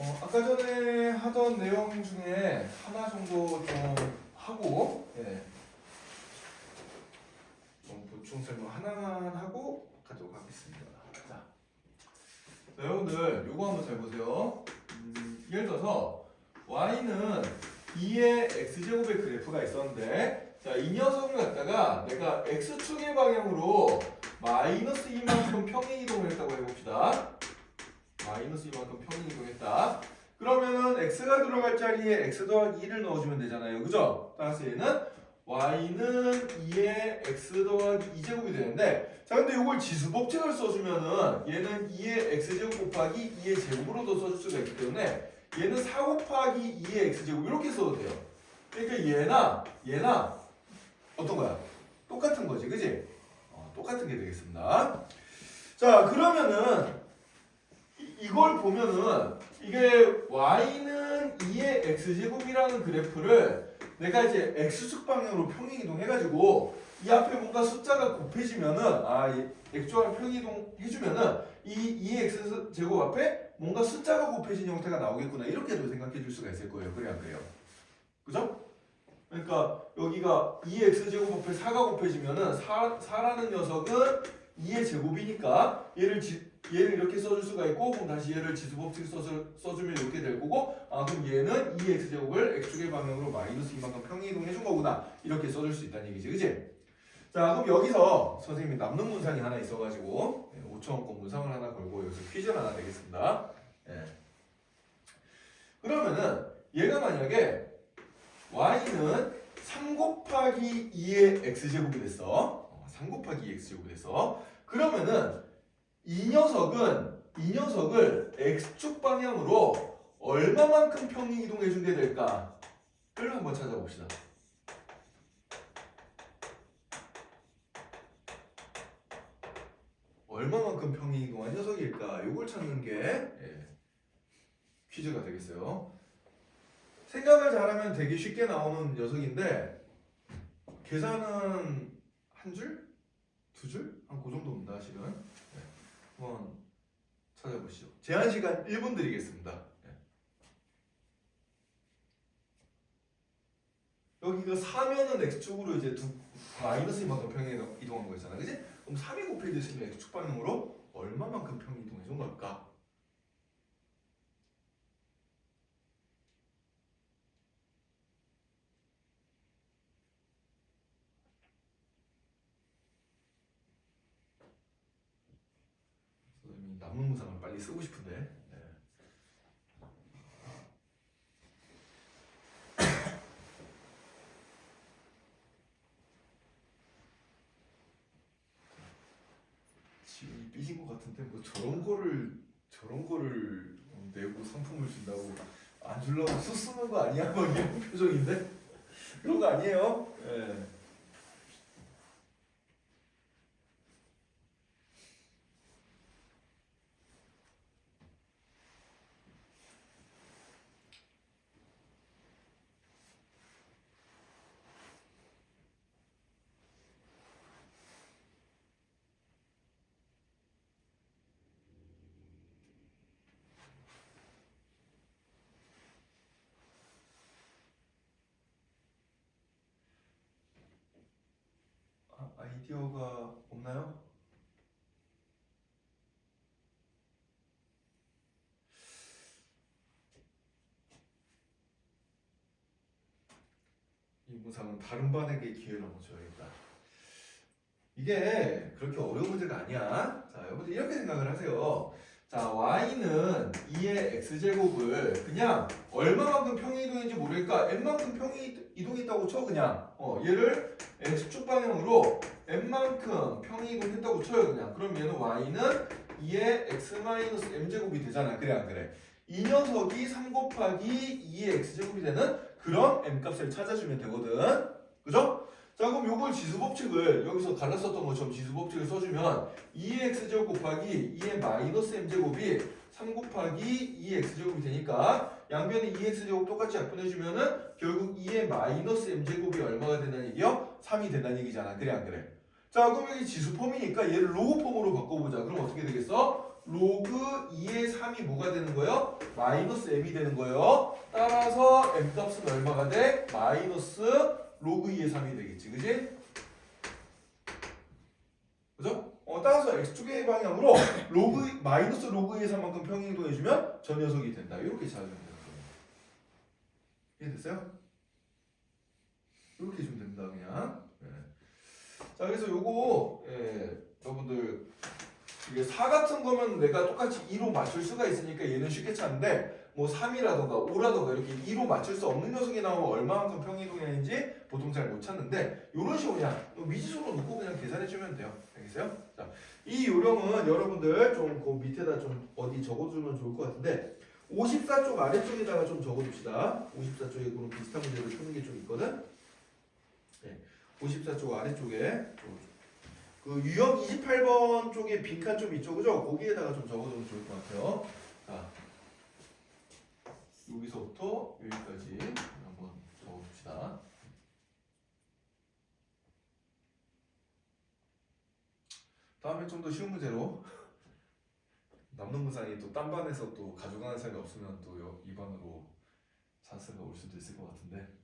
아까 전에 하던 내용 중에 하나 정도 좀 하고, 좀 보충 설명 하나만 하고 가도록 하겠습니다. 자, 여러분들 요거 한번 잘 보세요. 예를 들어서 y는 2의 x제곱의 그래프가 있었는데, 자, 이 녀석을 갖다가 내가 x축의 방향으로 마이너스 2만큼 평행 이동을 했다고 해봅시다. 마이너스 2만큼 평행 이동했다. 그러면은 x가 들어갈 자리에 x 더하기 2를 넣어주면 되잖아요. 그죠? 따라서 얘는 y는 2의 x 더하기 2제곱이 되는데, 자, 근데 이걸 지수법칙을 써주면은 얘는 2의 x제곱 곱하기 2의 제곱으로도 써줄 수가 있기 때문에 얘는 4 곱하기 2의 x제곱 이렇게 써도 돼요. 그러니까 얘나 어떤 거야? 똑같은 거지, 그지? 똑같은 게 되겠습니다. 자, 그러면은 이걸 보면은 이게 y는 2의 x제곱이라는 그래프를 내가 이제 x축 방향으로 평행이동 해가지고 이 앞에 뭔가 숫자가 곱해지면은 이 x축을 평행이동 해주면은 이 2의 x제곱 앞에 뭔가 숫자가 곱해진 형태가 나오겠구나, 이렇게도 생각해 줄 수가 있을 거예요. 그래 안 그래요? 그죠? 그러니까 여기가 2x제곱 앞에 4가 곱해지면은 4라는 녀석은 2의 제곱이니까 얘를 이렇게 써줄 수가 있고, 그럼 다시 얘를 지수법칙 써주면 이렇게 될 거고, 그럼 얘는 2x제곱을 x축의 방향으로 마이너스 2만큼 평행이동 해준 거구나, 이렇게 써줄 수 있다는 얘기지, 그치? 자, 그럼 여기서 선생님이 남는 문상이 하나 있어가지고 5,000원권 문상을 하나 걸고 여기서 퀴즈를 하나 내겠습니다. 그러면은 얘가 만약에 y는 3 곱하기 2의 x제곱이 됐어. 3 곱하기 2의 x제곱이 됐어. 그러면은 이 녀석을 x축 방향으로 얼마만큼 평행 이동해 준게 될까를 한번 찾아봅시다. 얼마만큼 평행 이동한 녀석일까? 이걸 찾는 게 퀴즈가 되겠어요. 생각을 잘하면 되게 쉽게 나오는 녀석인데, 계산은 한 줄? 두 줄? 한 그 정도입니다, 실은. 한번 찾아보시죠. 제한 시간 1분 드리겠습니다. 여기가 4면은 x축으로 이제 마이너스 2만큼 평행 이동한 거잖아, 그지? 그럼 3이 곱해졌으면 x축 방향으로 얼마만큼 평행 이동해 준 걸까? 선생님이 남은 문상을 빨리 쓰고 싶은데. 지금 삐진 것 같은데 뭐 저런 거를 내고 상품을 준다고 안 주려고 쓰는 거 아니야? 뭐 이런 표정인데 그런 거 아니에요? 아이디어가 없나요? 이 문상은 다른 반에게 기회를 한번 줘야겠다. 이게 그렇게 어려운 문제가 아니야. 자, 여러분들 이렇게 생각을 하세요. 자, y는 2의 x제곱을 그냥 얼마만큼 평행 이동인지 모르니까 n만큼 평행 이동했다고 쳐. 그냥 얘를 x축 방향으로 n만큼 평행 이동했다고 쳐요. 그냥. 그럼 얘는 y는 2의 x-m제곱이 되잖아. 그래 안 그래? 이 녀석이 3 곱하기 2의 x제곱이 되는 그런 m값을 찾아주면 되거든. 그죠? 자, 그럼 요걸 지수법칙을 여기서 갈랐었던 것처럼 지수법칙을 써주면 2의 x제곱 곱하기 2의 마이너스 m제곱이 3 곱하기 2의 x제곱이 되니까 양변에 2x제곱 똑같이 약분해주면은 결국 2의 마이너스 m제곱이 얼마가 된다는 얘기요? 3이 된다는 얘기잖아. 그래 안 그래? 자, 그럼 여기 지수폼이니까 얘를 로고폼으로 바꿔보자. 그럼 어떻게 되겠어? 로그 2의 3이 뭐가 되는 거예요? 마이너스 m이 되는 거예요. 따라서 m 값은 얼마가 돼? 마이너스 로그 2의 3이 되겠지. 그지? 그죠? 따라서 x축의 방향으로 마이너스 로그 2의 3만큼 평행이동해주면 저 녀석이 된다. 이렇게 찾으면 되는 거예요. 이해됐어요? 이렇게 해주면 됩니다. 그냥. 네. 자, 그래서 요거 여러분들 이게 4 같은 거면 내가 똑같이 2로 맞출 수가 있으니까 얘는 쉽게 찾는데 뭐 3이라던가 5라던가 이렇게 2로 맞출 수 없는 녀석이 나오면 얼마만큼 평행이동했는지 보통 잘 못 찾는데 이런 식으로 그냥 미지수로 놓고 그냥 계산해주면 돼요. 알겠어요? 자, 이 요령은 여러분들 좀 그 밑에다 좀 어디 적어두면 좋을 것 같은데 54쪽 아래쪽에다가 좀 적어둡시다. 54쪽에 그런 비슷한 문제를 푸는 게 좀 있거든. 네, 54쪽 아래쪽에 그 유형 28번 쪽에 빈칸 좀 있죠, 그죠? 거기에다가 좀 적어두면 좋을 것 같아요. 자, 여기서부터 여기까지 한번 적어봅시다. 다음에 좀 더 쉬운 문제로 남는 문상이 또 딴 반에서 또 가져가는 사람이 없으면 또 이 반으로 찬스가 올 수도 있을 것 같은데.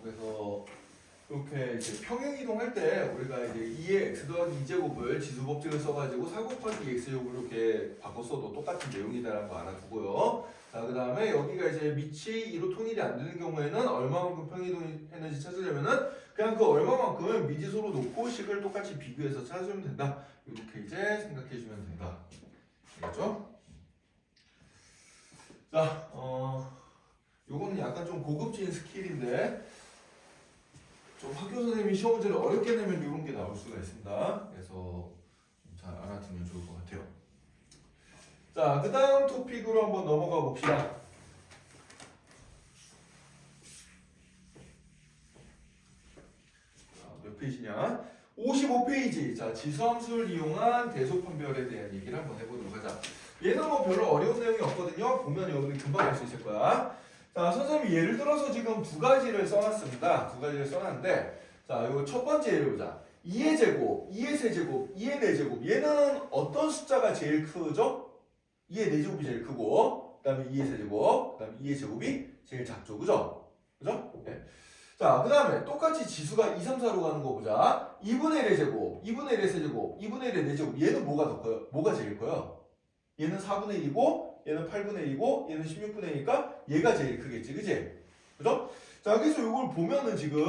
그래서 이렇게 이제 평행 이동할 때 우리가 이제 2의 x 더하기 2제곱을 지수 법칙을 써가지고 4 곱하기 x제곱을 이렇게 바꿨어도 똑같은 내용이다라는 거 알아두고요. 자, 그 다음에 여기가 이제 밑이 2로 통일이 안 되는 경우에는 얼마만큼 평행 이동했는지 찾으려면은 그냥 그 얼마만큼 미지수로 놓고 식을 똑같이 비교해서 찾으면 된다. 이렇게 이제 생각해주면 된다. 알겠죠? 자, 요거는 약간 좀 고급진 스킬인데 좀 학교 선생님이 시험 문제를 어렵게 내면 이런 게 나올 수가 있습니다. 그래서 잘 알아두면 좋을 것 같아요. 자, 그 다음 토픽으로 한번 넘어가 봅시다. 자, 몇 페이지냐? 55페이지. 자, 지수함수를 이용한 대소분별에 대한 얘기를 한번 해보도록 하자. 얘는 뭐 별로 어려운 내용이 없거든요. 보면 여러분이 금방 알 수 있을 거야. 자, 선생님이 예를 들어서 지금 두 가지를 써놨습니다. 두 가지를 써놨는데, 자, 이거 첫 번째 예를 보자. 2의 제곱, 2의 세제곱, 2의 4제곱. 얘는 어떤 숫자가 제일 크죠? 2의 4제곱이 제일 크고, 그 다음에 2의 세제곱, 그 다음에 2의 제곱이 제일 작죠. 그죠? 그죠? 네. 자, 그 다음에 똑같이 지수가 2, 3, 4로 가는 거 보자. 2분의 1의 제곱, 2분의 1의 세제곱, 2분의 1의 4제곱. 얘는 뭐가 더 커요? 뭐가 제일 커요? 얘는 4분의 1이고, 얘는 8분의 1이고, 얘는 16분의 1이니까 얘가 제일 크겠지. 그지? 그죠? 자, 그래서 이걸 보면은 지금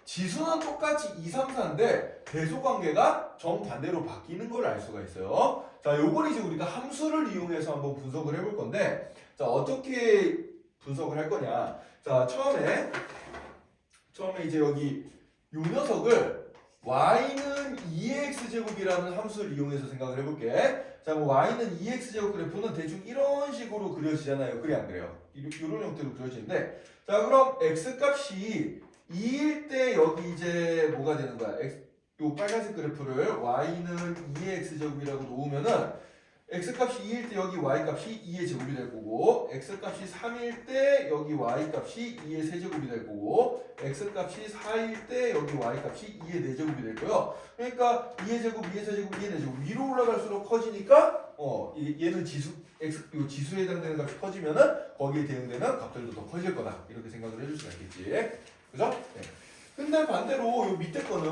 지수는 똑같이 2, 3, 4인데 배수 관계가 정반대로 바뀌는 걸 알 수가 있어요. 자, 요걸 이제 우리가 함수를 이용해서 한번 분석을 해볼 건데, 자, 어떻게 분석을 할 거냐. 자, 처음에 이제 여기 요 녀석을 y는 2x제곱이라는 함수를 이용해서 생각을 해볼게. 자, 뭐 y는 2x제곱 그래프는 대충 이런 식으로 그려지잖아요. 그래 안 그래요? 이런 형태로 그려지는데, 자, 그럼 x값이 2일 때 여기 이제 뭐가 되는 거야? 요 빨간색 그래프를 y는 2x제곱이라고 놓으면은 x값이 2일 때 여기 y값이 2의 제곱이 될 거고, x값이 3일 때 여기 y값이 2의 세제곱이 될 거고, x값이 4일 때 여기 y값이 2의 4제곱이 될 거예요. 그러니까 2의 제곱, 2의 세제곱, 2의 4제곱 위로 올라갈수록 커지니까 얘는 요 지수에 해당되는 값이 커지면은 거기에 대응되는 값들도 더 커질 거다. 이렇게 생각을 해줄 수가 있겠지. 그죠? 네. 근데 반대로 요 밑에 거는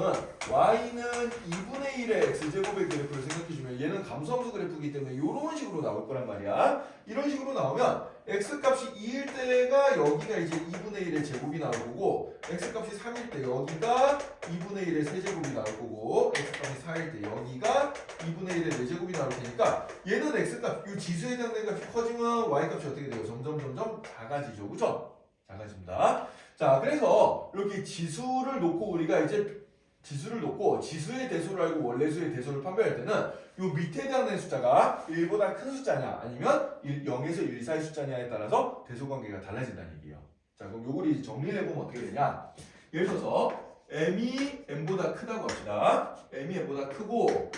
y는 2분의 1의 x제곱의 그래프를 생각해주면 얘는 감소함수 그래프이기 때문에 이런 식으로 나올 거란 말이야. 이런 식으로 나오면 x값이 2일 때가 여기가 이제 2분의 1의 제곱이 나올 거고, x값이 3일 때 여기가 2분의 1의 세제곱이 나올 거고, x값이 4일 때 여기가 2분의 1의 4제곱이 나올 테니까 얘는 x값, 이 지수에 해당되는 값이 커지면 y값이 어떻게 돼요? 점점 작아지죠. 그죠? 작아집니다. 자, 그래서 이렇게 지수를 놓고 우리가 이제 지수를 놓고 지수의 대소를 알고 원래수의 대소를 판별할 때는 요 밑에 해당되는 숫자가 1보다 큰 숫자냐 아니면 0에서 1 사이 숫자냐에 따라서 대소 관계가 달라진다는 얘기예요. 자, 그럼 요걸 이제 정리를 해보면 어떻게 되냐? 예를 들어서 m이 n보다 크다고 합시다. m이 n보다 크고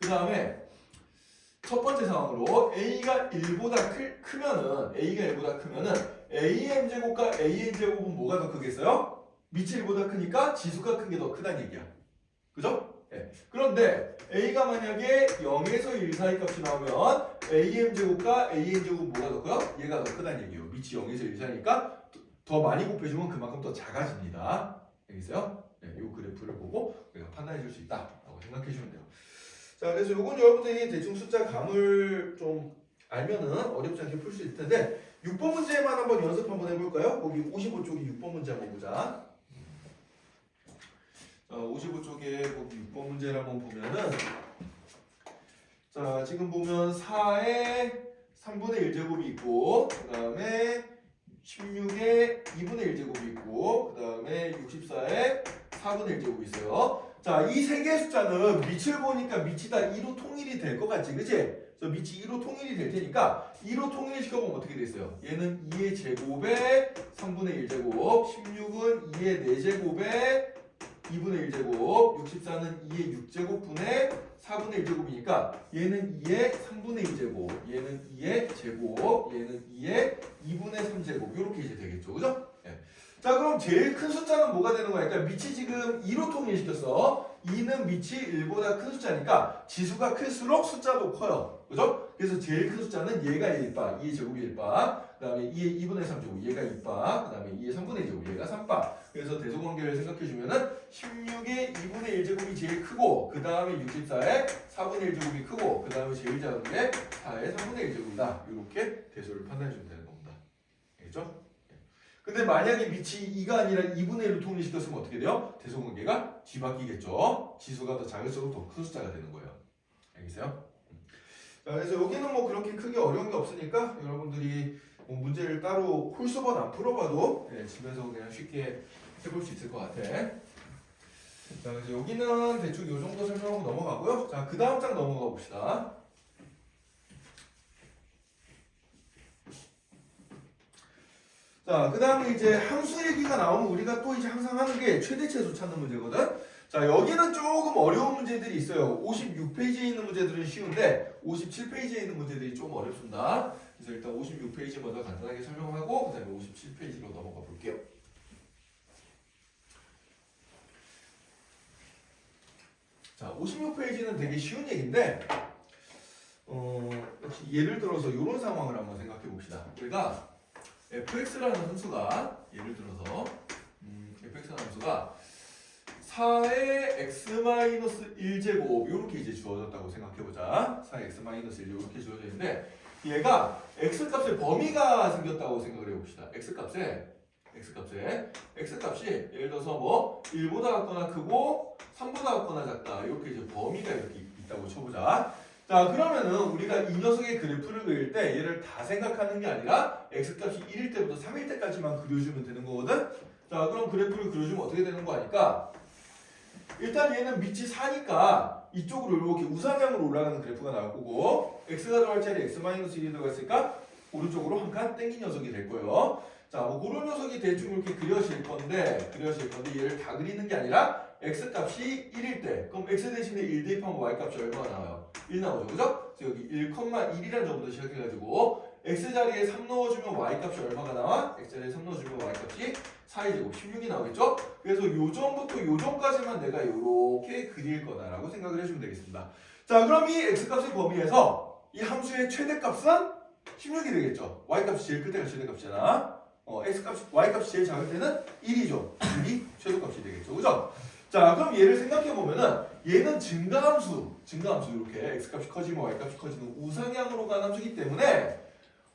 그 다음에 첫 번째 상황으로 a가 1보다 크면은 am제곱과 an제곱은 뭐가 더 크겠어요? 밑이 1보다 크니까 지수가 큰 게 더 크다는 얘기야. 그죠? 네. 그런데 a가 만약에 0에서 1 사이 값이 나오면 am제곱과 an제곱은 뭐가 더 커요? 얘가 더 크다는 얘기예요. 밑이 0에서 1 사이니까 더 많이 곱해주면 그만큼 더 작아집니다. 알겠어요? 네, 이 그래프를 보고 우리가 판단해 줄 수 있다라고 생각해 주면 돼요. 자, 그래서 요건 여러분들이 대충 숫자 감을 좀 알면은 어렵지 않게 풀 수 있을 텐데 6번 문제만 한번 연습 한번 해볼까요? 거기 55쪽이 6번 문제 한번 보자. 55쪽에 거기 6번 문제를 한번 보면은 자, 지금 보면 4에 3분의 1제곱이 있고 그 다음에 16에 2분의 1제곱이 있고 그 다음에 64에 4분의 1제곱이 있어요. 자, 이 세 개의 숫자는 밑을 보니까 밑이 다 2로 통일이 될 것 같지, 그치? 저 밑이 2로 통일이 될 테니까 2로 통일시켜보면 어떻게 됐어요? 얘는 2의 제곱에 3분의 1제곱, 16은 2의 4제곱에 2분의 1제곱, 64는 2의 6제곱분의 4분의 1제곱이니까 얘는 2의 3분의 2제곱, 얘는 2의 제곱, 얘는 2의 2분의 3제곱 이렇게 이제 되겠죠, 그죠? 네. 자, 그럼 제일 큰 숫자는 뭐가 되는 거야? 그러니까 밑이 지금 2로 통일시켰어. 2는 밑이 1보다 큰 숫자니까 지수가 클수록 숫자도 커요. 그죠? 그래서 제일 큰 숫자는 얘가 1바, 2의 제곱이 1바, 그 다음에 2의 2분의 3제곱, 얘가 2바, 그 다음에 2의 3분의 2제곱, 얘가 3바. 그래서 대소관계를 생각해주면은 16의 2분의 1제곱이 제일 크고, 그 다음에 64의 4분의 1제곱이 크고, 그 다음에 제일 작은 게 4의 3분의 1제곱이다. 이렇게 대소를 판단해주면 되는 겁니다. 알겠죠? 근데 만약에 밑이 2가 아니라 2분의 1로 통일시켰으면 어떻게 돼요? 대소관계가 뒤바뀌겠죠. 지수가 더 작을수록 더 큰 숫자가 되는 거예요. 알겠어요? 자, 그래서 여기는 뭐 그렇게 크게 어려운 게 없으니까 여러분들이 뭐 문제를 따로 홀수번 안 풀어봐도 집에서 그냥 쉽게 해볼 수 있을 것 같아. 자, 그래서 여기는 대충 이 정도 설명하고 넘어가고요. 자, 그 다음 장 넘어가 봅시다. 자, 그 다음에 이제 함수 얘기가 나오면 우리가 또 이제 항상 하는 게 최대치수 찾는 문제거든. 자, 여기는 조금 어려운 문제들이 있어요. 56페이지에 있는 문제들은 쉬운데 57페이지에 있는 문제들이 좀 어렵습니다. 그래서 일단 56페이지 먼저 간단하게 설명하고 그 다음에 57페이지로 넘어가 볼게요. 자, 56페이지는 되게 쉬운 얘기인데 예를 들어서 이런 상황을 한번 생각해 봅시다. 우리가 fx라는 함수가 예를 들어서 fx라는 함수가 4의 x-1제곱 이렇게 이제 주어졌다고 생각해보자. 4의 x-1 이렇게 주어져 있는데 얘가 x값의 범위가 생겼다고 생각을 해봅시다. x값이 예를 들어서 뭐 1보다 같거나 크고 3보다 같거나 작다 이렇게 이제 범위가 이렇게 있다고 쳐보자. 자, 그러면은 우리가 이 녀석의 그래프를 그릴 때 얘를 다 생각하는 게 아니라 x값이 1일 때부터 3일 때까지만 그려주면 되는 거거든. 자, 그럼 그래프를 그려주면 어떻게 되는 거 아니까 일단 얘는 밑이 4니까 이쪽으로 이렇게 우상향으로 올라가는 그래프가 나올 거고 x가 들어갈 자리에 x-1이 들어갔으니까 오른쪽으로 한 칸 땡긴 녀석이 될 거예요. 자, 뭐 그런 녀석이 대충 이렇게 그려질 건데 얘를 다 그리는 게 아니라 x값이 1일 때 그럼 x 대신에 1 대입하면 y값이 얼마가 나와요? 1 나오죠, 그죠? 그래서 여기 1,1이라는 점부터 시작해가지고 x 자리에 3 넣어주면 y값이 얼마가 나와? x 자리에 3 넣어주면 y값이 4의 제곱 16이 나오겠죠? 그래서 요점부터 요점까지만 내가 이렇게 그릴 거다라고 생각을 해주면 되겠습니다. 자, 그럼 이 x값의 범위에서 이 함수의 최대값은 16이 되겠죠? y값이 제일 클 때가 최대값이잖아. y 값이 제일 작을 때는 1이죠. 1이 최소값이 되겠죠. 그죠? 자, 그럼 얘를 생각해 보면은 얘는 증가함수 이렇게 x 값이 커지면 y 값이 커지는 우상향으로 가는 함수이기 때문에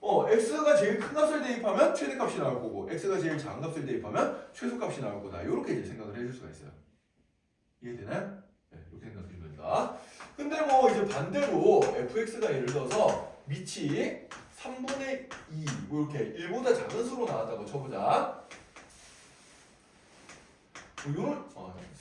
x가 제일 큰 값을 대입하면 최대값이 나올 거고 x가 제일 작은 값을 대입하면 최소값이 나올 거다. 이렇게 이제 생각을 해줄 수가 있어요. 이해되나요? 네, 이렇게 생각해 주면 됩니다. 근데 뭐 이제 반대로 fx가 예를 들어서 밑이 3분의 2, 뭐 이렇게 1보다 작은 수로 나왔다고 쳐보자. 뭐 요런,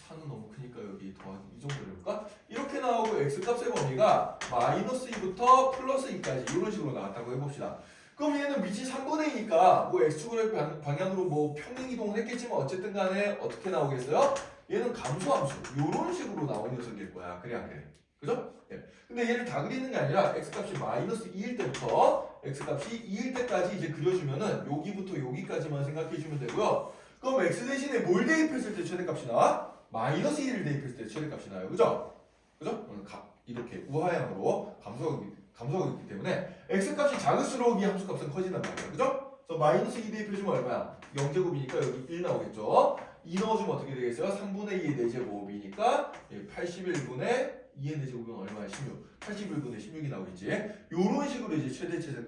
산은 너무 크니까 여기 더하기 이 정도로 해볼까? 이렇게 나오고 x값의 범위가 마이너스 2부터 플러스 2까지 이런 식으로 나왔다고 해봅시다. 그럼 얘는 밑이 3분의 2니까 뭐 x축의 방향으로 뭐 평행 이동을 했겠지만 어쨌든 간에 어떻게 나오겠어요? 얘는 감소함수 이런 식으로 나온 녀석일 거야. 그래 안 그래? 그죠? 예. 근데 얘를 다 그리는 게 아니라 x값이 마이너스 2일 때부터 x값이 2일 때까지 이제 그려주면은 여기부터 여기까지만 생각해 주면 되고요. 그럼 x 대신에 뭘 대입했을 때 최대값이 나와? 마이너스 1을 대입했을 때 최대값이 나와요. 그죠? 그죠? 이렇게 우하향으로 감소하고 있기 때문에 x값이 작을수록 이 함수값은 커진단 말이야. 그죠? 그래서 마이너스 2 대입해주면 얼마야? 0제곱이니까 여기 1 나오겠죠? 2 넣어주면 어떻게 되겠어요? 3분의 2의 4제곱이니까 81분의 2의 4제곱은 얼마야? 16. 81분의 16이 나오겠지? 요런 식으로 이제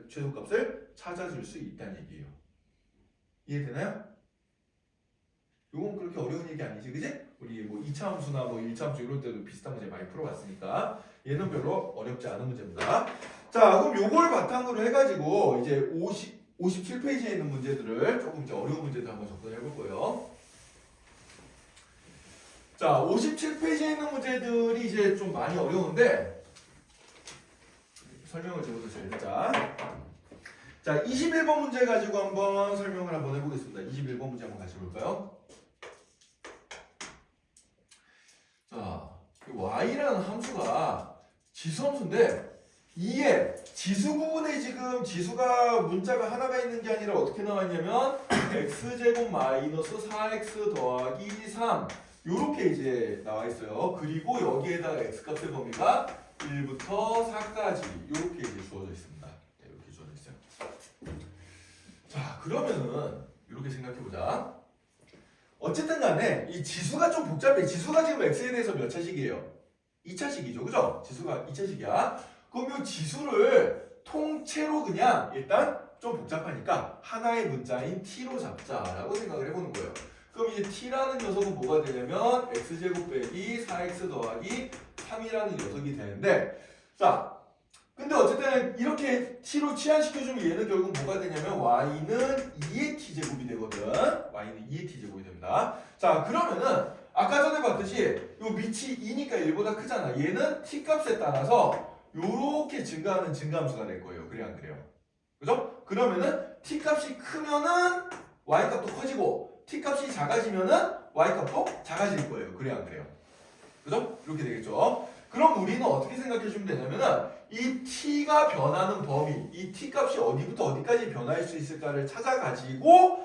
최소값을 찾아줄 수 있다는 얘기예요. 이해되나요? 요건 그렇게 어려운 얘기 아니지, 그지? 우리 뭐 2차 함수나 뭐 1차 함수 이럴 때도 비슷한 문제 많이 풀어봤으니까 얘는 별로 어렵지 않은 문제입니다. 자, 그럼 요걸 바탕으로 해가지고 이제 57페이지에 있는 문제들을 조금 이제 어려운 문제들 한번 접근해 볼 거예요. 자, 57페이지에 있는 문제들이 이제 좀 많이 어려운데 설명을 제가 잘 듣자. 자, 21번 문제 가지고 한번 설명을 한번 해보겠습니다. 21번 문제 한번 같이 볼까요? 자, y라는 함수가 지수함수인데 이에 지수 부분에 지금 지수가 문자가 하나가 있는 게 아니라 어떻게 나왔냐면 x제곱 마이너스 4x 더하기 3 요렇게 이제 나와 있어요. 그리고 여기에다가 x값의 범위가 1부터 4까지 요렇게 이제 주어져 있습니다. 네, 이렇게 주어져 있어요. 자, 그러면은 이렇게 생각해 보자. 어쨌든 간에 이 지수가 좀 복잡해. 지수가 지금 x에 대해서 몇 차식이에요? 2차식이죠. 그죠? 지수가 2차식이야. 그럼 이 지수를 통째로 그냥 일단 좀 복잡하니까 하나의 문자인 t로 잡자라고 생각을 해보는 거예요. 그럼 이제 t라는 녀석은 뭐가 되냐면 x제곱 빼기 4x 더하기 3이라는 녀석이 되는데 자, 근데 어쨌든 이렇게 t로 치환시켜주면 얘는 결국 뭐가 되냐면 y는 2의 t제곱이 되거든. y는 2의 t제곱이 됩니다. 자, 그러면은 아까 전에 봤듯이 요 밑이 2니까 1보다 크잖아. 얘는 t값에 따라서 요렇게 증가하는 증가함수가 될 거예요. 그래 안 그래요? 그죠? 그러면은 t값이 크면은 y값도 커지고 t값이 작아지면은 y값도 작아질 거예요. 그래 안 그래요? 그죠? 이렇게 되겠죠. 그럼 우리는 어떻게 생각해 주면 되냐면은 이 t가 변하는 범위, 이 t값이 어디부터 어디까지 변할 수 있을까를 찾아가지고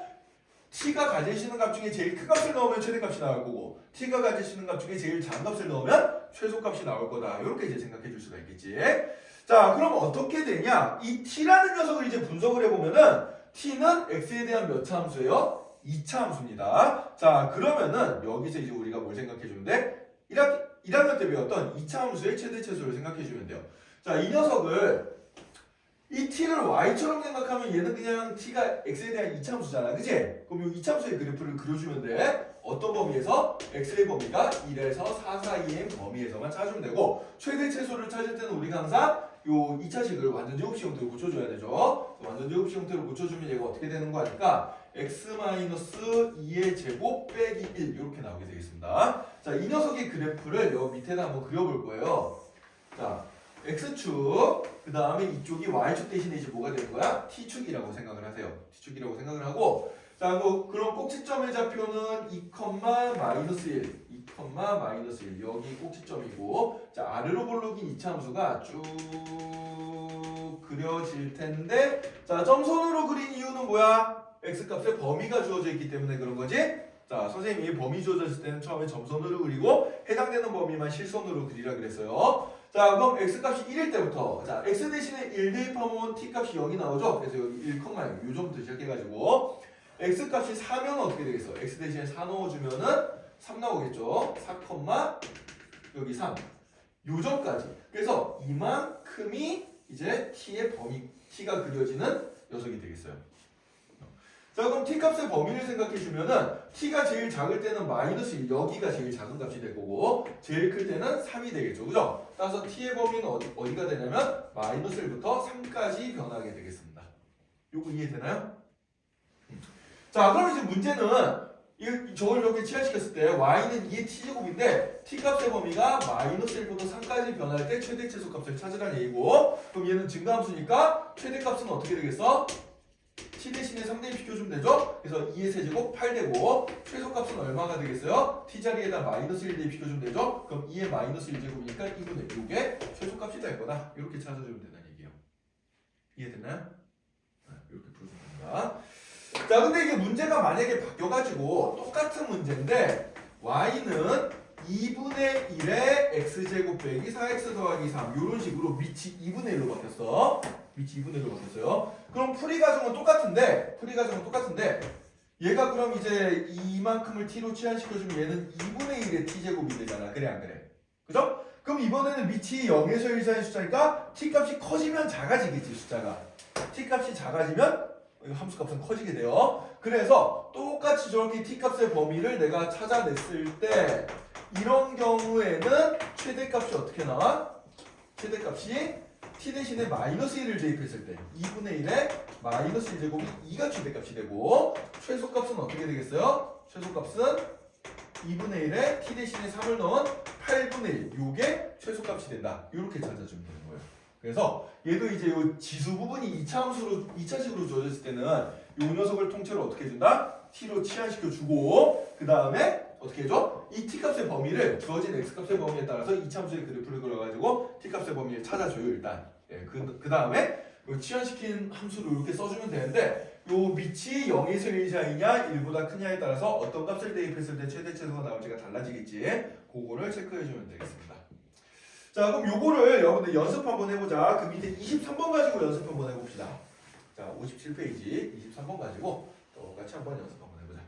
t가 가질 수 있는 값 중에 제일 큰 값을 넣으면 최대값이 나올 거고 t가 가질 수 있는 값 중에 제일 작은 값을 넣으면 최소값이 나올 거다. 이렇게 이제 생각해 줄 수가 있겠지. 자, 그럼 어떻게 되냐? 이 t라는 녀석을 이제 분석을 해보면은 t는 x에 대한 몇 차 함수예요? 2차 함수입니다. 자, 그러면은 여기서 이제 우리가 뭘 생각해 주면 돼? 1학년 때 배웠던 2차 함수의 최대 최소를 생각해 주면 돼요. 자, 이 녀석을 이 t를 y처럼 생각하면 얘는 그냥 t가 x에 대한 2차 함수잖아. 그치? 그럼 이 2차 함수의 그래프를 그려주면 돼. 어떤 범위에서? x의 범위가 1에서 4 사이의 범위에서만 찾으면 되고 최대 최소를 찾을 때는 우리가 항상 요 2차식을 완전제 곱식 형태로 고쳐줘야 되죠. 완전제 곱식 형태로 고쳐주면 얘가 어떻게 되는 거 아닐까? x-2의 제곱 빼기 1 이렇게 나오게 되겠습니다. 자, 이 녀석의 그래프를 여기 밑에다 한번 그려볼 거예요. 자, x축 그 다음에 이쪽이 y축 대신에 이제 뭐가 되는 거야? t축이라고 생각을 하세요. t축이라고 생각을 하고 자, 뭐 그런 꼭지점의 좌표는 2, -1 2, 여기 꼭지점이고 자, 아래로 볼록인 2차 함수가 쭉 그려질 텐데 자, 점선으로 그린 이유는 뭐야? x값의 범위가 주어져 있기 때문에 그런 거지? 자, 선생님이 범위 주어졌을 때는 처음에 점선으로 그리고 해당되는 범위만 실선으로 그리라 그랬어요. 자, 그럼 x값이 1일 때부터 자, x 대신에 1 대입하면 t값이 0이 나오죠? 그래서 여기 1, 0 요정부터 시작해가지고 x 값이 4면 어떻게 되겠어? x 대신에 4 넣어주면은 3 나오겠죠. 4, 여기 3. 요점까지. 그래서 이만큼이 이제 t의 범위, t가 그려지는 녀석이 되겠어요. 자, 그럼 t 값의 범위를 생각해 주면은 t가 제일 작을 때는 마이너스 1, 여기가 제일 작은 값이 될 거고 제일 클 때는 3이 되겠죠. 그죠? 따라서 t의 범위는 어디가 되냐면 마이너스 1부터 3까지 변하게 되겠습니다. 요거 이해되나요? 자, 그럼 이제 문제는 저걸 이렇게 치환시켰을 때 y는 2의 t제곱인데 t 값의 범위가 마이너스 1부터 3까지 변할 때 최대 최소 값을 찾으라는 얘기고, 그럼 얘는 증가함수니까 최대 값은 어떻게 되겠어? t 대신에 3 대입시켜주면 되죠? 그래서 2의 세제곱 8되고 최소 값은 얼마가 되겠어요? t 자리에다 마이너스 1 대입시켜주면 되죠? 그럼 2의 마이너스 1제곱이니까 2분의 1, 이게 최소 값이 될 거다. 이렇게 찾아주면 된다는 얘기예요. 이해됐나요? 이렇게 풀어주면 됩니다. 자, 근데 이게 문제가 만약에 바뀌어가지고 똑같은 문제인데 y는 2분의 1의 x제곱 빼기 4x 더하기 3 이런 식으로 밑이 2분의 1로 바뀌었어. 밑이 2분의 1로 바뀌었어요. 그럼 풀이 과정은 똑같은데 얘가 그럼 이제 이만큼을 t로 치환시켜주면 얘는 2분의 1의 t제곱이 되잖아. 그래 안 그래? 그죠? 그럼 이번에는 밑이 0에서 1 사이의 숫자니까 t 값이 커지면 작아지겠지, 숫자가. t 값이 작아지면 함수 값은 커지게 돼요. 그래서 똑같이 저렇게 t 값의 범위를 내가 찾아냈을 때 이런 경우에는 최대값이 어떻게 나와? 최대값이 t 대신에 마이너스 1을 대입했을 때 2분의 1에 마이너스 1제곱이 2가 최대값이 되고 최소값은 어떻게 되겠어요? 최소값은 2분의 1에 t 대신에 3을 넣은 8분의 1 요게 최소값이 된다. 이렇게 찾아주면 되는 거예요. 그래서 얘도 이제 요 지수 부분이 2차식으로 주어졌을 때는 요 녀석을 통째로 어떻게 해준다? t로 치환시켜 주고 그 다음에 어떻게 해줘? 이 t값의 범위를 주어진 x값의 범위에 따라서 이차함수의 그래프를 그려가지고 t값의 범위를 찾아줘요 일단. 예, 그 다음에 치환시킨 함수를 이렇게 써주면 되는데 요 밑이 0에서 1 사이냐 1보다 크냐에 따라서 어떤 값을 대입했을 때 최대 최소가 나올지가 달라지겠지. 그거를 체크해주면 되겠습니다. 자, 그럼 요거를 여러분들 연습 한번 해보자. 그 밑에 23번 가지고 연습 한번 해봅시다. 자, 57페이지 23번 가지고 똑같이 한번 연습 한번 해보자.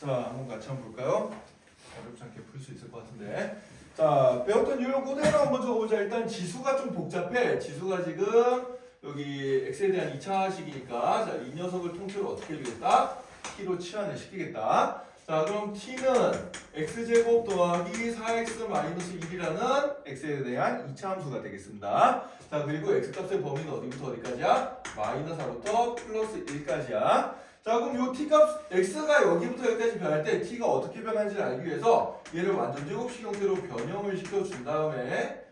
자, 한번 같이 한번 볼까요? 어렵지 않게 풀 수 있을 것 같은데. 자, 배웠던 유형 그대로 한번 적어보자. 일단 지수가 좀 복잡해. 지수가 지금 여기 x에 대한 2차식이니까 자, 이 녀석을 통째로 어떻게 해주겠다? t로 치환을 시키겠다. 자, 그럼 t는 x제곱 더하기 4x 마이너스 1이라는 x에 대한 이차함수가 되겠습니다. 자, 그리고 x값의 범위는 어디부터 어디까지야? 마이너스 4부터 플러스 1까지야. 자, 그럼 요 t값 x가 여기부터 여기까지 변할 때 t가 어떻게 변하는지를 알기 위해서 얘를 완전 제곱식 형태로 변형을 시켜준 다음에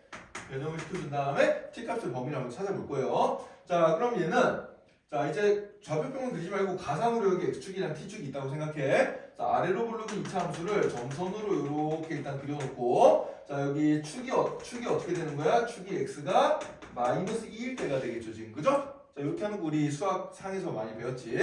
t값의 범위를 한번 찾아볼 거예요. 자, 그럼 얘는 자, 이제 좌표평은 그리지 말고 가상으로 여기 x축이랑 t축이 있다고 생각해. 자, 아래로 부르는 이차 함수를 점선으로 이렇게 일단 그려놓고, 자, 여기 축이 어떻게 되는 거야? 축이 x가 마이너스 2일 때가 되겠죠, 지금. 그죠? 자, 이렇게 하는 거 우리 수학 상에서 많이 배웠지.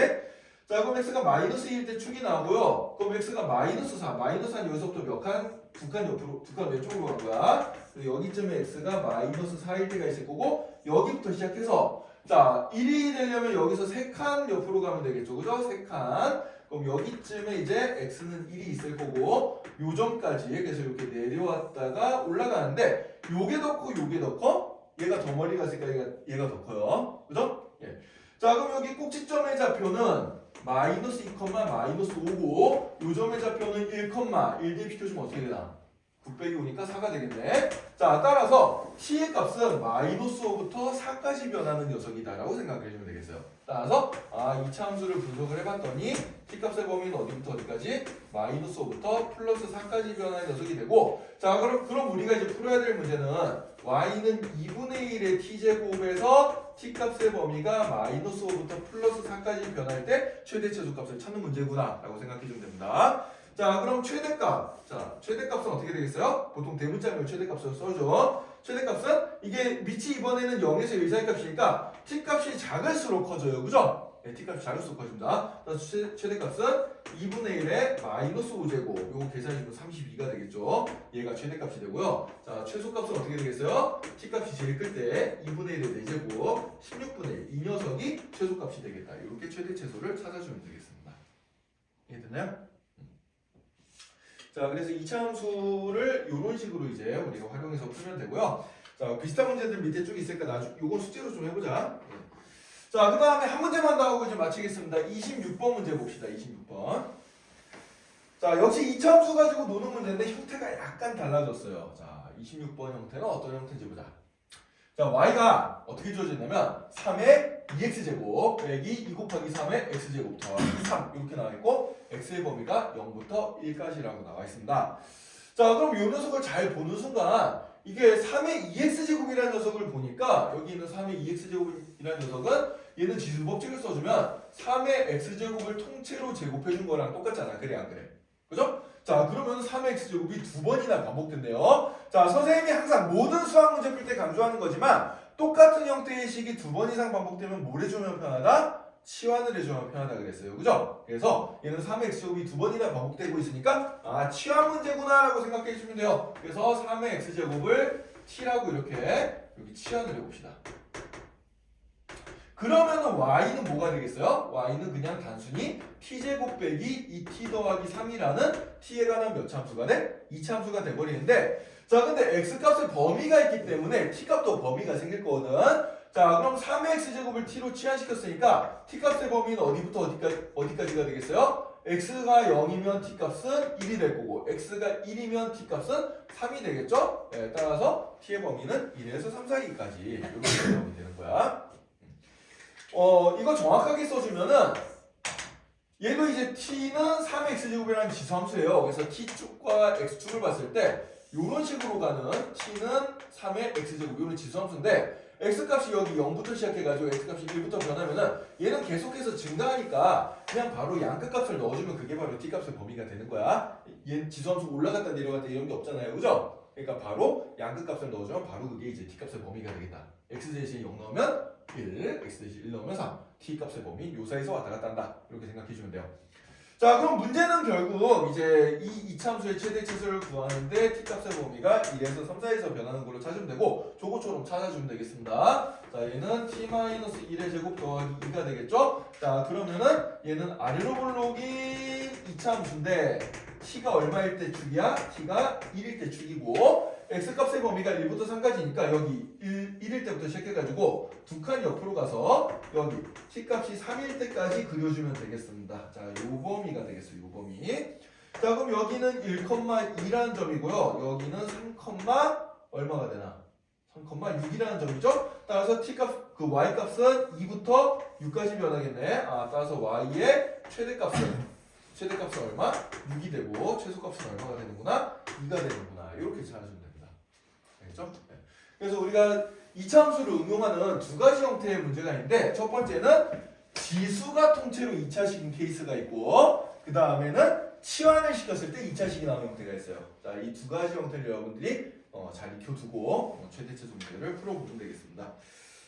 자, 그럼 x가 마이너스 1일 때 축이 나오고요. 그럼 x가 마이너스 4, 마이너스 4는 여기서부터 몇 칸? 두 칸 옆으로, 두 칸 왼쪽으로 간 거야. 그리고 여기쯤에 x가 마이너스 4일 때가 있을 거고, 여기부터 시작해서 자, 1이 되려면 여기서 3칸 옆으로 가면 되겠죠. 그죠? 3칸. 그럼 여기쯤에 이제 x는 1이 있을 거고 요점까지 그래서 이렇게 내려왔다가 올라가는데 요게 더 커, 요게 더 커? 얘가 더 멀리 갔으니까 얘가 더 커요. 그죠? 예. 자, 그럼 여기 꼭지점의 좌표는 마이너스 2, 마이너스 5고 요점의 좌표는 1, 1 대입시켜주면 어떻게 되나? 9 빼기 5니까 4가 되겠네. 자, 따라서 t의 값은 마이너스 5부터 4까지 변하는 녀석이다라고 생각해주면 되겠어요. 따라서 이차 함수를 분석을 해봤더니 t값의 범위는 어디부터 어디까지? 마이너스 5부터 플러스 4까지 변하는 녀석이 되고 자, 그럼 우리가 이제 풀어야 될 문제는 y는 2분의 1의 t제곱에서 t값의 범위가 마이너스 5부터 플러스 4까지 변할 때 최대 최소값을 찾는 문제구나 라고 생각해주면 됩니다. 자, 그럼 최대값. 자, 최대값은 어떻게 되겠어요? 보통 대문자면 최대값을 써줘. 최대값은 이게 밑이 이번에는 0에서 1 사이 값이니까 t값이 작을수록 커져요. 그죠? 네, t값이 작을수록 커집니다. 그래서 최대값은 2분의 1의 마이너스 5제곱. 요거 계산해주면 32가 되겠죠. 얘가 최대값이 되고요. 자, 최소값은 어떻게 되겠어요? t값이 제일 클 때 2분의 1의 4제곱, 16분의 1. 이 녀석이 최소값이 되겠다. 이렇게 최대 최소를 찾아주면 되겠습니다. 이해됐나요? 자, 그래서 이차 함수를 이런 식으로 이제 우리가 활용해서 풀면 되고요. 자, 비슷한 문제들 밑에 쭉 있으니까 나중에 요건 숙제로 좀 해보자. 자, 그 다음에 한 문제만 더 하고 이제 마치겠습니다. 26번 문제 봅시다. 26번. 자, 역시 이차 함수 가지고 노는 문제인데 형태가 약간 달라졌어요. 자, 26번 형태는 어떤 형태인지 보자. 자, y가 어떻게 주어졌냐면 3의 2x제곱 빼기 2 곱하기 3의 x제곱 더하기 3 이렇게 나와 있고 x의 범위가 0부터 1까지라고 나와 있습니다. 자, 그럼 이 녀석을 잘 보는 순간 이게 3의 2x제곱이라는 녀석을 보니까 여기 있는 3의 2x제곱이라는 녀석은 얘는 지수법칙을 써주면 3의 x제곱을 통째로 제곱해준 거랑 똑같잖아. 그래 안 그래? 그죠? 자, 그러면 3의 x제곱이 두 번이나 반복된대요. 자, 선생님이 항상 모든 수학 문제 풀 때 강조하는 거지만 똑같은 형태의 식이 두 번 이상 반복되면 뭘 해주면 편하다? 치환을 해주면 편하다 그랬어요. 그죠? 그래서 얘는 3의 x제곱이 두 번이나 반복되고 있으니까 치환 문제구나 라고 생각해 주시면 돼요. 그래서 3의 x제곱을 t라고 이렇게 여기 치환을 해봅시다. 그러면은 y는 뭐가 되겠어요? y는 그냥 단순히 t제곱 빼기 2t 더하기 3이라는 t에 관한 몇 참수가 돼? 2참수가 돼버리는데 자, 근데 x값의 범위가 있기 때문에 t값도 범위가 생길 거거든. 자, 그럼 3의 x제곱을 t로 치환시켰으니까 t값의 범위는 어디부터 어디까지가 되겠어요? x가 0이면 t값은 1이 될 거고 x가 1이면 t값은 3이 되겠죠? 네, 따라서 t의 범위는 1에서 3 사이까지 이렇게 되는 거야. 이거 정확하게 써주면은 얘도 이제 t는 3의 x제곱이라는 지수함수예요. 그래서 t축과 x축을 봤을 때 이런 식으로 가는 t는 3의 x제곱 이런 지수함수인데 x값이 여기 0부터 시작해가지고 x값이 1부터 변하면은 얘는 계속해서 증가하니까 그냥 바로 양끝값을 넣어주면 그게 바로 t값의 범위가 되는 거야. 얘는 지수함수 올라갔다 내려갔다 이런 게 없잖아요. 그죠? 그러니까 바로 양끝값을 넣어주면 바로 그게 이제 t값의 범위가 되겠다. x 대신 0 넣으면 1, x 대신 1 넣으면 3. t값의 범위 요 사이에서 왔다 갔다 한다. 이렇게 생각해 주면 돼요. 자, 그럼 문제는 결국 이제 이 이차함수의 최대 치수를 구하는데 t값의 범위가 1에서 3 사이에서 변하는 걸로 찾으면 되고 저거처럼 찾아주면 되겠습니다. 자, 얘는 t-1의 제곱 더하기 2가 되겠죠? 자, 그러면은 얘는 아래로 볼록이 이차함수인데 t가 얼마일 때 축이야? t가 1일 때 축이고 x값의 범위가 1부터 3까지니까 여기 1일 때부터 시작해가지고 두 칸 옆으로 가서 여기 t값이 3일 때까지 그려주면 되겠습니다. 자, 요 범위가 되겠어요. 요 범위. 자, 그럼 여기는 1,2라는 점이고요. 여기는 3, 얼마가 되나? 3,6이라는 점이죠. 따라서 t값, 그 y값은 2부터 6까지 변하겠네. 아, 따라서 y의 최대값은 얼마? 6이 되고 최소값은 얼마가 되는구나? 2가 되는구나. 이렇게 찾아주면 됩니다. 알겠죠? 네. 그래서 우리가 이차함수를 응용하는 두 가지 형태의 문제가 있는데 첫 번째는 지수가 통째로 2차식인 케이스가 있고 그 다음에는 치환을 시켰을 때 2차식이 나오는 형태가 있어요. 자, 이 두 가지 형태를 여러분들이 잘 익혀두고 최대체수 문제를 풀어보면 되겠습니다.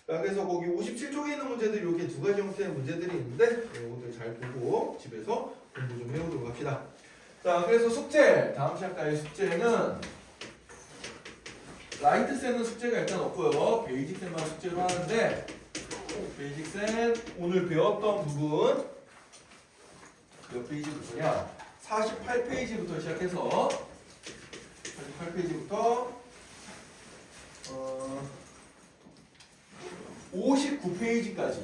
자, 그래서 거기 57쪽에 있는 문제들이 이렇게 두 가지 형태의 문제들이 있는데 이것들 잘 보고 집에서 공부 좀 해보도록 합시다. 자, 그래서 숙제 다음 시간까지 숙제는 라이트쌤은 숙제가 일단 없고요. 베이직쌤만 숙제로 하는데 베이직쌤 오늘 배웠던 부분 몇 페이지부터냐? 48페이지부터 시작해서 48페이지부터 59페이지까지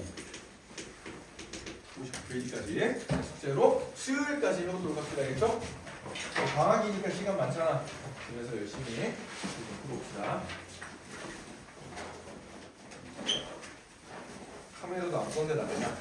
숙제로 수요일까지 해보도록 합시다. 알겠죠? 방학이니까 시간 많잖아. 그래서 열심히 풀어봅시다. 카메라도 안 껐는데 나가냐?